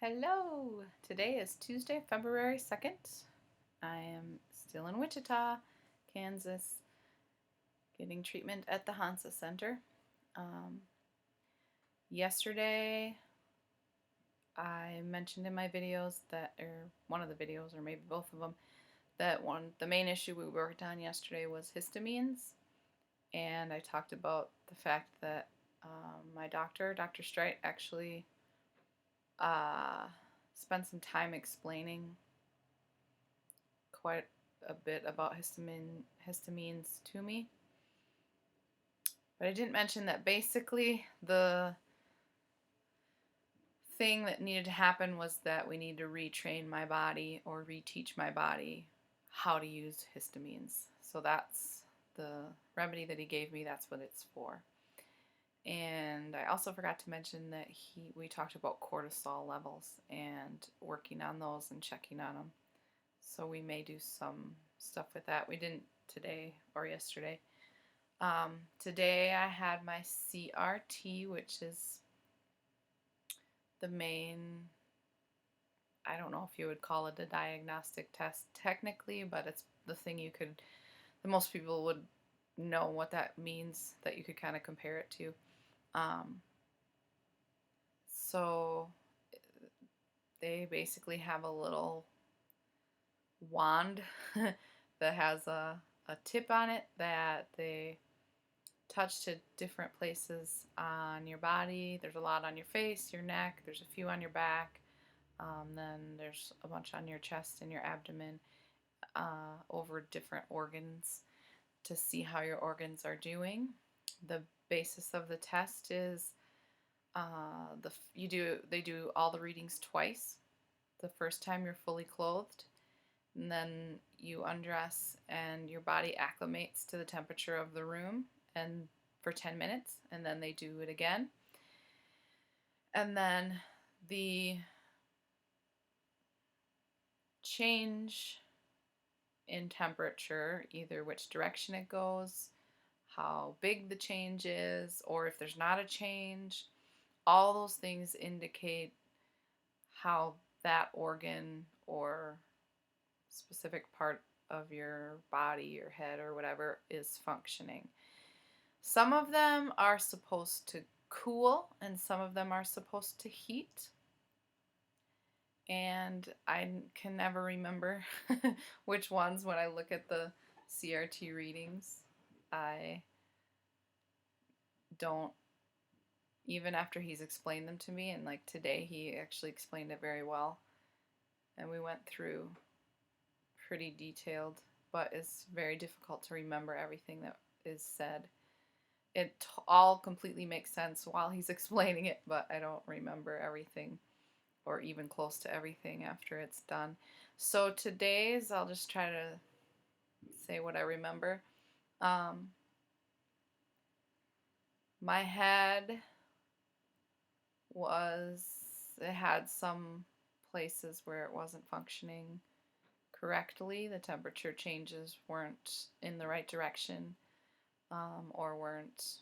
Hello! Today is Tuesday, February 2nd. I am still in Wichita, Kansas, getting treatment at the Hansa Center. Um, Yesterday, I mentioned in my videos or one of the videos, or maybe both of them, that the main issue we worked on yesterday was histamines. And I talked about the fact that my doctor, Dr. Strite, actually uh, spent some time explaining quite a bit about histamines to me. But I didn't mention that basically the thing that needed to happen was that we need to retrain my body or reteach my body how to use histamines. So that's the remedy that he gave me. That's what it's for. And I also forgot to mention that we talked about cortisol levels and working on those and checking on them. So we may do some stuff with that. We didn't today or yesterday. Today I had my CRT, which is the main, I don't know if you would call it a diagnostic test technically, but it's the thing the most people would know what that means, that you could kind of compare it to. So they basically have a little wand that has a tip on it that they touch to different places on your body. There's a lot on your face, your neck, there's a few on your back, then there's a bunch on your chest and your abdomen, over different organs to see how your organs are doing. The basis of the test is they do all the readings twice. The first time you're fully clothed, and then you undress and your body acclimates to the temperature of the room and for 10 minutes, and then they do it again. And then the change in temperature, either which direction it goes, how big the change is, or if there's not a change, all those things indicate how that organ or specific part of your body, your head, or whatever is functioning. Some of them are supposed to cool and some of them are supposed to heat. And I can never remember which ones when I look at the CRT readings. I don't, even after he's explained them to me, and like today he actually explained it very well. And we went through pretty detailed, but it's very difficult to remember everything that is said. It all completely makes sense while he's explaining it, but I don't remember everything or even close to everything after it's done. So today's, I'll just try to say what I remember. My head it had some places where it wasn't functioning correctly. The temperature changes weren't in the right direction, or weren't.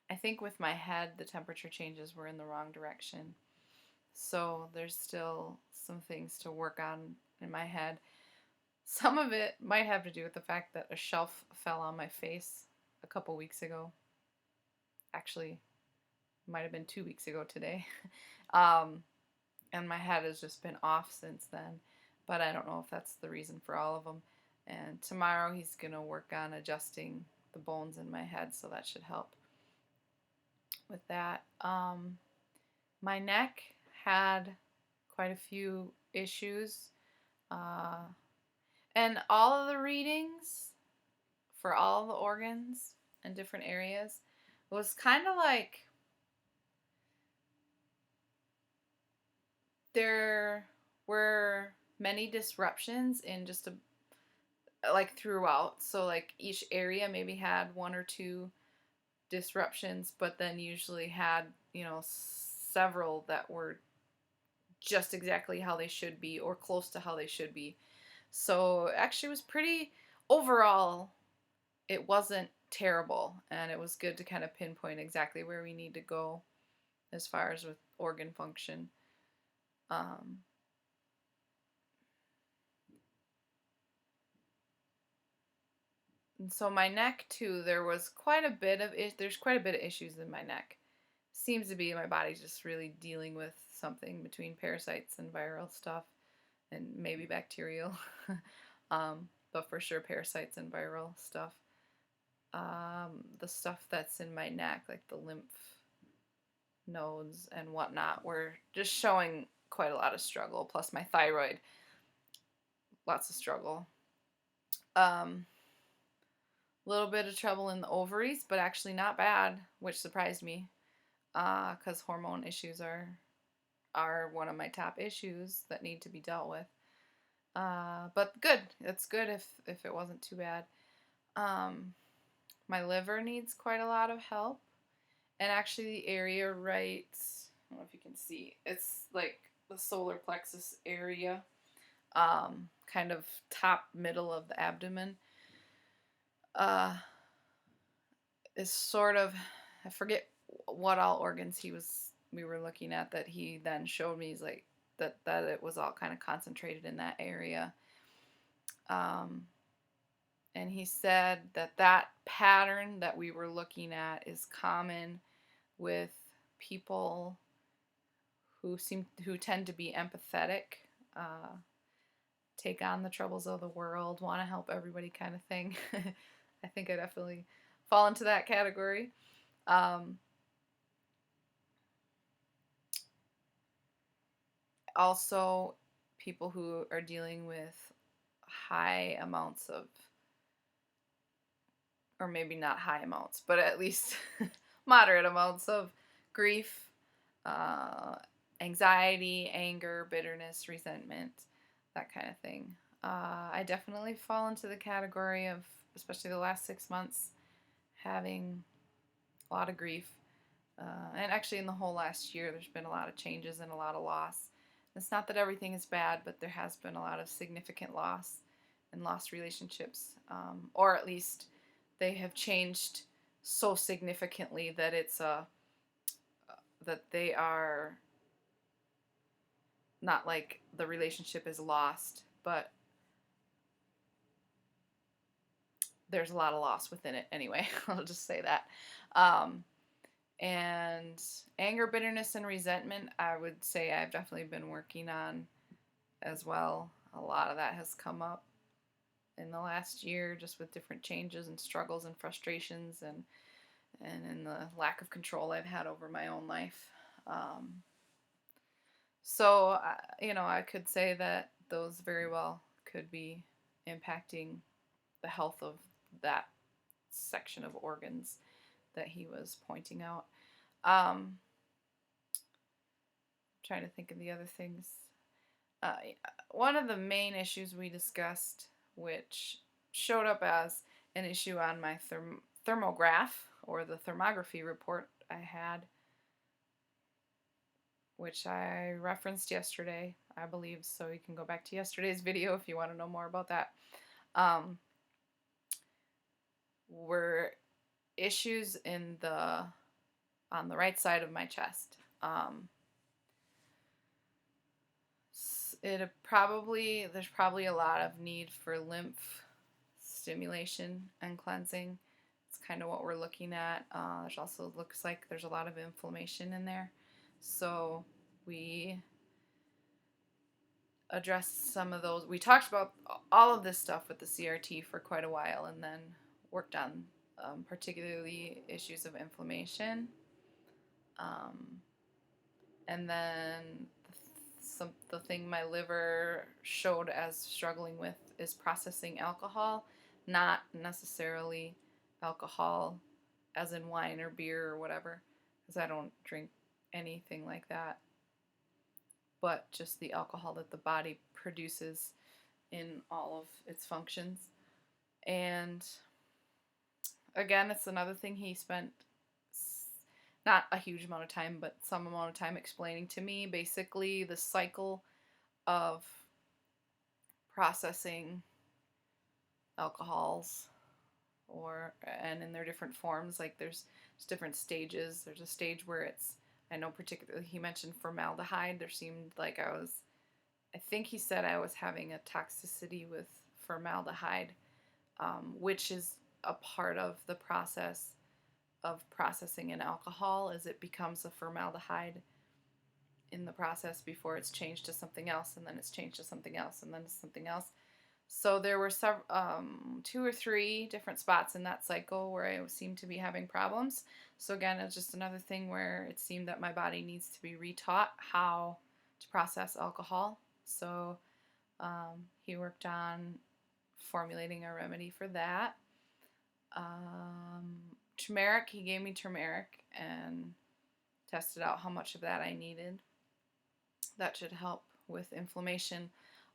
I think with my head, the temperature changes were in the wrong direction. So there's still some things to work on in my head. Some of it might have to do with the fact that a shelf fell on my face a couple weeks ago. Actually, it might have been 2 weeks ago today. And my head has just been off since then. But I don't know if that's the reason for all of them. And tomorrow he's going to work on adjusting the bones in my head, so that should help with that. My neck had quite a few issues. And all of the readings for all the organs and different areas was kind of like there were many disruptions in like throughout. So like each area maybe had one or two disruptions, but then usually had, several that were just exactly how they should be or close to how they should be. So actually it was pretty, overall, it wasn't terrible, and it was good to kind of pinpoint exactly where we need to go as far as with organ function. Um, and so my neck too, there's quite a bit of issues in my neck. Seems to be my body's just really dealing with something between parasites and viral stuff, and maybe bacterial, but for sure parasites and viral stuff. The stuff that's in my neck, like the lymph nodes and whatnot, were just showing quite a lot of struggle. Plus my thyroid, lots of struggle. Little bit of trouble in the ovaries, but actually not bad, which surprised me, because hormone issues are one of my top issues that need to be dealt with. But good. It's good if it wasn't too bad. My liver needs quite a lot of help, and actually the area right, I don't know if you can see, it's like the solar plexus area, kind of top middle of the abdomen. Is sort of, I forget what all organs we were looking at that he then showed me. He's like that it was all kind of concentrated in that area. And he said that pattern that we were looking at is common with people who tend to be empathetic, take on the troubles of the world, want to help everybody kind of thing. I think I definitely fall into that category. Also, people who are dealing with high amounts of, or maybe not high amounts, but at least moderate amounts of grief, anxiety, anger, bitterness, resentment, that kind of thing. I definitely fall into the category of, especially the last 6 months, having a lot of grief. And actually, in the whole last year, there's been a lot of changes and a lot of loss. It's not that everything is bad, but there has been a lot of significant loss and lost relationships, or at least they have changed so significantly that that they are not like the relationship is lost, but there's a lot of loss within it anyway. I'll just say that. And anger, bitterness, and resentment, I would say I've definitely been working on as well. A lot of that has come up in the last year, just with different changes and struggles and frustrations, and in the lack of control I've had over my own life. So, I could say that those very well could be impacting the health of that section of organs that he was pointing out. Trying to think of the other things. One of the main issues we discussed, which showed up as an issue on my thermograph, or the thermography report I had, which I referenced yesterday, I believe, so you can go back to yesterday's video if you want to know more about that, were issues on the right side of my chest. There's probably a lot of need for lymph stimulation and cleansing. It's kind of what we're looking at. There's also looks like there's a lot of inflammation in there. So we addressed some of those. We talked about all of this stuff with the CRT for quite a while, and then worked on particularly issues of inflammation. And then the thing my liver showed as struggling with is processing alcohol, not necessarily alcohol as in wine or beer or whatever, because I don't drink anything like that, but just the alcohol that the body produces in all of its functions. And again, it's another thing he spent not a huge amount of time, but some amount of time explaining to me, basically the cycle of processing alcohols, and in their different forms. Like there's different stages. There's a stage where it's I know particularly he mentioned formaldehyde. There seemed like I think he said I was having a toxicity with formaldehyde, which is a part of the process of processing an alcohol, as it becomes a formaldehyde in the process before it's changed to something else, and then it's changed to something else, and then to something else. So there were two or three different spots in that cycle where I seemed to be having problems. So again, it's just another thing where it seemed that my body needs to be retaught how to process alcohol. So he worked on formulating a remedy for that. Turmeric, he gave me turmeric and tested out how much of that I needed. That should help with inflammation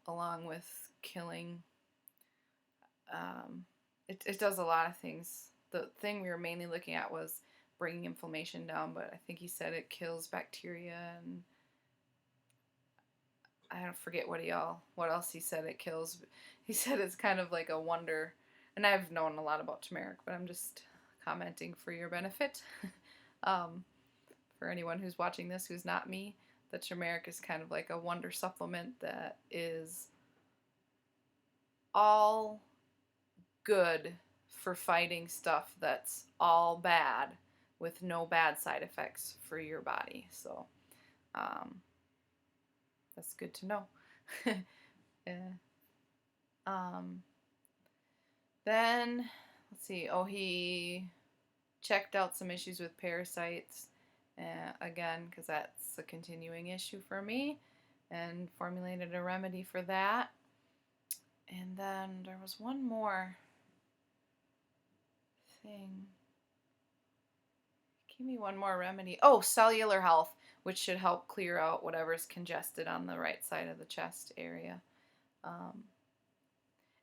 along with killing. It does a lot of things. The thing we were mainly looking at was bringing inflammation down, but I think he said it kills bacteria, and I don't forget what else he said it kills. He said it's kind of like a wonder, and I've known a lot about turmeric, but I'm just commenting for your benefit. For anyone who's watching this who's not me, the turmeric is kind of like a wonder supplement that is all good for fighting stuff that's all bad with no bad side effects for your body. So that's good to know. Yeah. Then let's see. Oh, he checked out some issues with parasites again, because that's a continuing issue for me, and formulated a remedy for that. And then there was one more thing. Give me one more remedy. Oh, cellular health, which should help clear out whatever's congested on the right side of the chest area.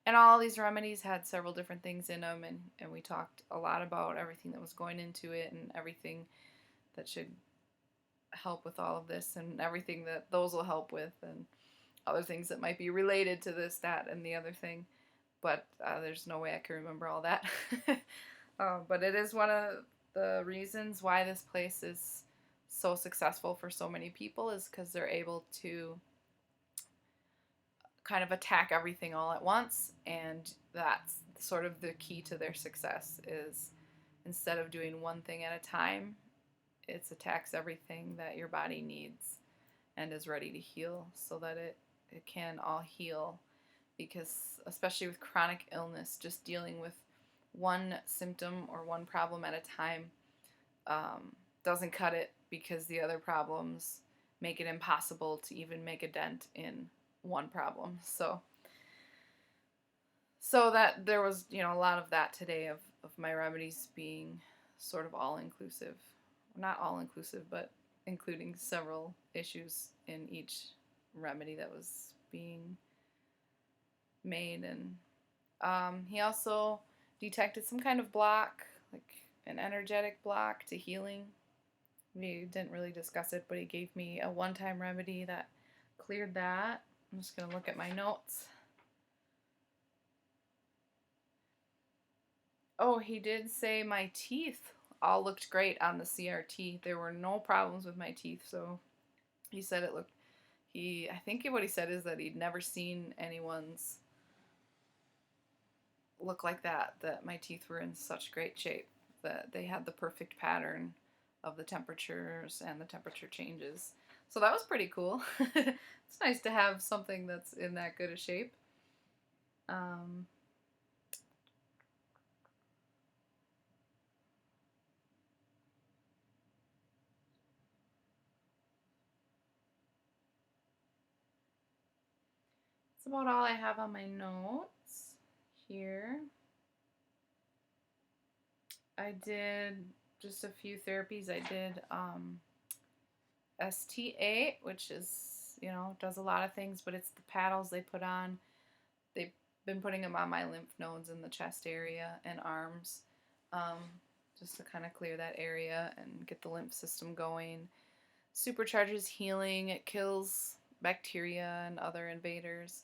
And all these remedies had several different things in them, and we talked a lot about everything that was going into it and everything that should help with all of this and everything that those will help with, and other things that might be related to this, that, and the other thing. But there's no way I can remember all that. But it is one of the reasons why this place is so successful for so many people, is because they're able to kind of attack everything all at once, and that's sort of the key to their success, is instead of doing one thing at a time, it attacks everything that your body needs and is ready to heal, so that it can all heal. Because especially with chronic illness, just dealing with one symptom or one problem at a time doesn't cut it, because the other problems make it impossible to even make a dent in one problem. So that there was, a lot of that today of my remedies being sort of all-inclusive. Not all-inclusive, but including several issues in each remedy that was being made. And he also detected some kind of block, like an energetic block to healing. We didn't really discuss it, but he gave me a one-time remedy that cleared that. I'm just going to look at my notes. Oh, he did say my teeth all looked great on the CRT. There were no problems with my teeth, so he said it looked... I think what he said is that he'd never seen anyone's look like that my teeth were in such great shape, that they had the perfect pattern of the temperatures and the temperature changes. So that was pretty cool. It's nice to have something that's in that good a shape. That's about all I have on my notes here. I did just a few therapies. I did ST8, which is, does a lot of things, but it's the paddles they put on. They've been putting them on my lymph nodes in the chest area and arms, just to kind of clear that area and get the lymph system going. Supercharges healing. It kills bacteria and other invaders.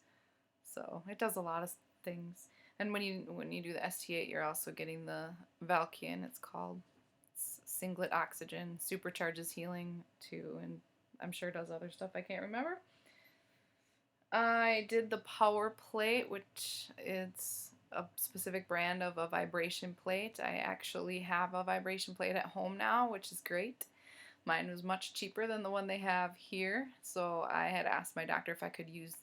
So it does a lot of things. And when you do the ST8, you're also getting the Valkian, it's called. It's singlet oxygen, supercharges healing too, and I'm sure does other stuff I can't remember. I did the power plate, which is a specific brand of a vibration plate. I actually have a vibration plate at home now, which is great. Mine was much cheaper than the one they have here, so I had asked my doctor if I could use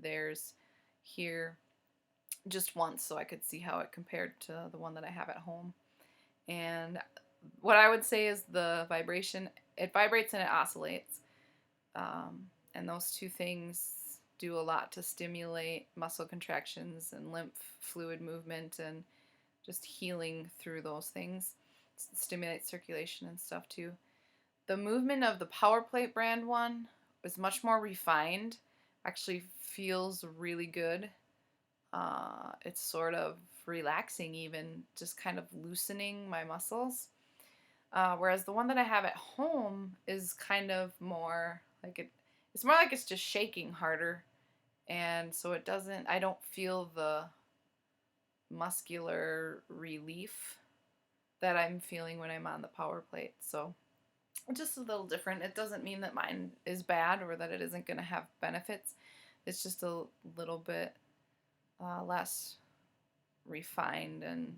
theirs here just once so I could see how it compared to the one that I have at home. And what I would say is the vibration, it vibrates and it oscillates. And those two things do a lot to stimulate muscle contractions and lymph fluid movement and just healing through those things. Stimulates circulation and stuff too. The movement of the Power Plate brand one is much more refined. Actually feels really good. It's sort of relaxing, even just kind of loosening my muscles. Whereas the one that I have at home is kind of more like it's more like it's just shaking harder, and so I don't feel the muscular relief that I'm feeling when I'm on the Power Plate. So it's just a little different. It doesn't mean that mine is bad or that it isn't going to have benefits. It's just a little bit less refined, and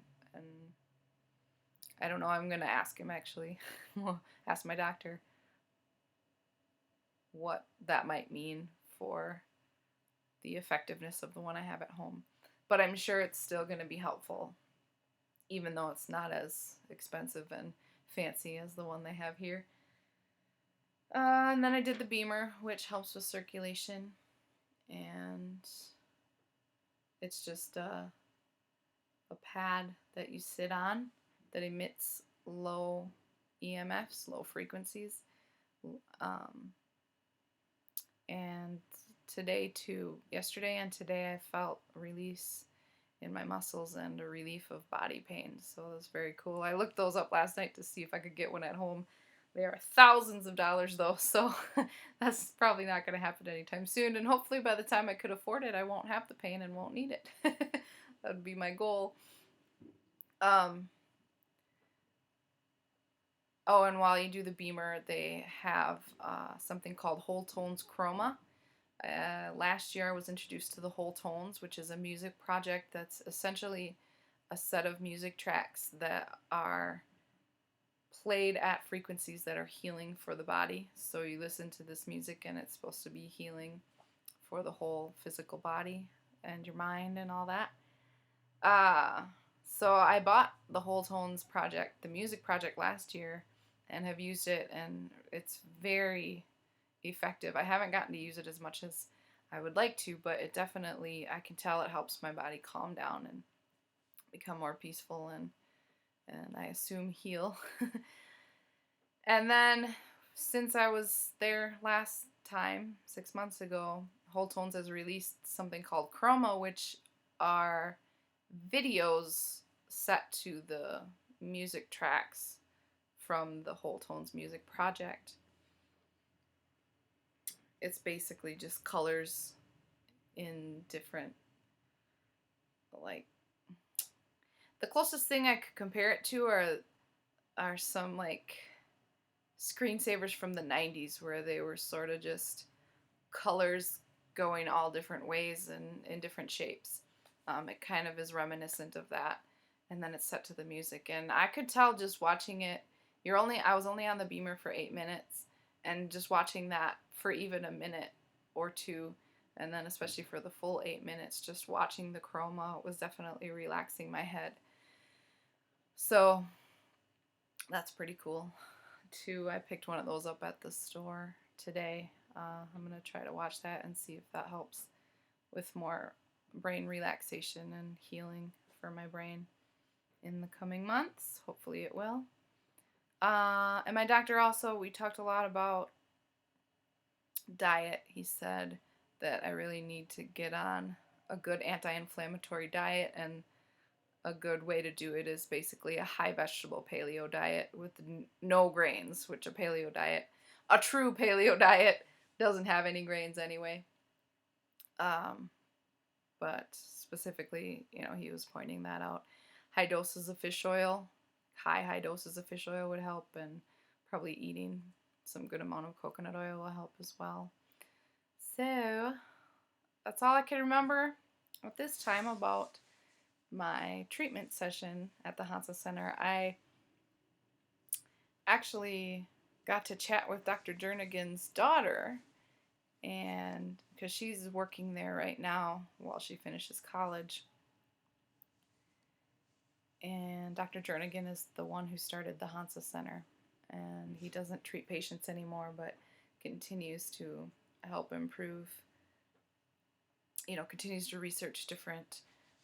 I don't know. I'm going to ask him actually. We'll ask my doctor what that might mean for the effectiveness of the one I have at home. But I'm sure it's still going to be helpful, even though it's not as expensive and fancy as the one they have here. And then I did the Beamer, which helps with circulation. And it's just a pad that you sit on that emits low EMFs, low frequencies. And yesterday and today, I felt release in my muscles and a relief of body pain. So it was very cool. I looked those up last night to see if I could get one at home. They are thousands of dollars though, so that's probably not going to happen anytime soon. And hopefully by the time I could afford it, I won't have the pain and won't need it. That would be my goal. Oh, and while you do the Beamer, they have something called Whole Tones Chroma. Last year I was introduced to the Whole Tones, which is a music project that's essentially a set of music tracks that are played at frequencies that are healing for the body. So you listen to this music and it's supposed to be healing for the whole physical body and your mind and all that. So I bought the Whole Tones project, the music project, last year and have used it, and it's very effective. I haven't gotten to use it as much as I would like to, but it definitely, I can tell it helps my body calm down and become more peaceful and I assume heal. And then since I was there last time, 6 months ago, Whole Tones has released something called Chroma, which are videos set to the music tracks from the Whole Tones music project. It's basically just colors in different, like, the closest thing I could compare it to are some like screensavers from the 90s where they were sort of just colors going all different ways and in different shapes. It kind of is reminiscent of that, and then it's set to the music, and I could tell just watching it. I was only on the Beamer for 8 minutes, and just watching that for even a minute or two, and then especially for the full 8 minutes, just watching the Chroma was definitely relaxing my head. So that's pretty cool too. I picked one of those up at the store today. I'm going to try to watch that and see if that helps with more brain relaxation and healing for my brain in the coming months. Hopefully it will. And my doctor also, we talked a lot about diet. He said that I really need to get on a good anti-inflammatory diet, and a good way to do it is basically a high vegetable paleo diet with no grains, which a true paleo diet doesn't have any grains anyway. But specifically, he was pointing that out. High doses of fish oil high doses of fish oil would help, and probably eating some good amount of coconut oil will help as well. So that's all I can remember at this time about my treatment session at the Hansa Center. I actually got to chat with Dr. Jernigan's daughter, and because she's working there right now while she finishes college. And Dr. Jernigan is the one who started the Hansa Center, and he doesn't treat patients anymore, but continues to help improve, continues to research different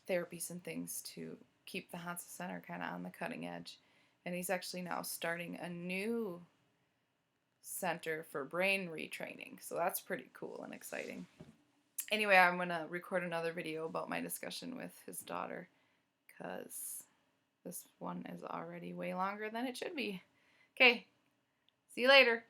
therapies and things to keep the Hansa Center kind of on the cutting edge. And he's actually now starting a new center for brain retraining, so that's pretty cool and exciting. Anyway, I'm going to record another video about my discussion with his daughter, because this one is already way longer than it should be. Okay, see you later.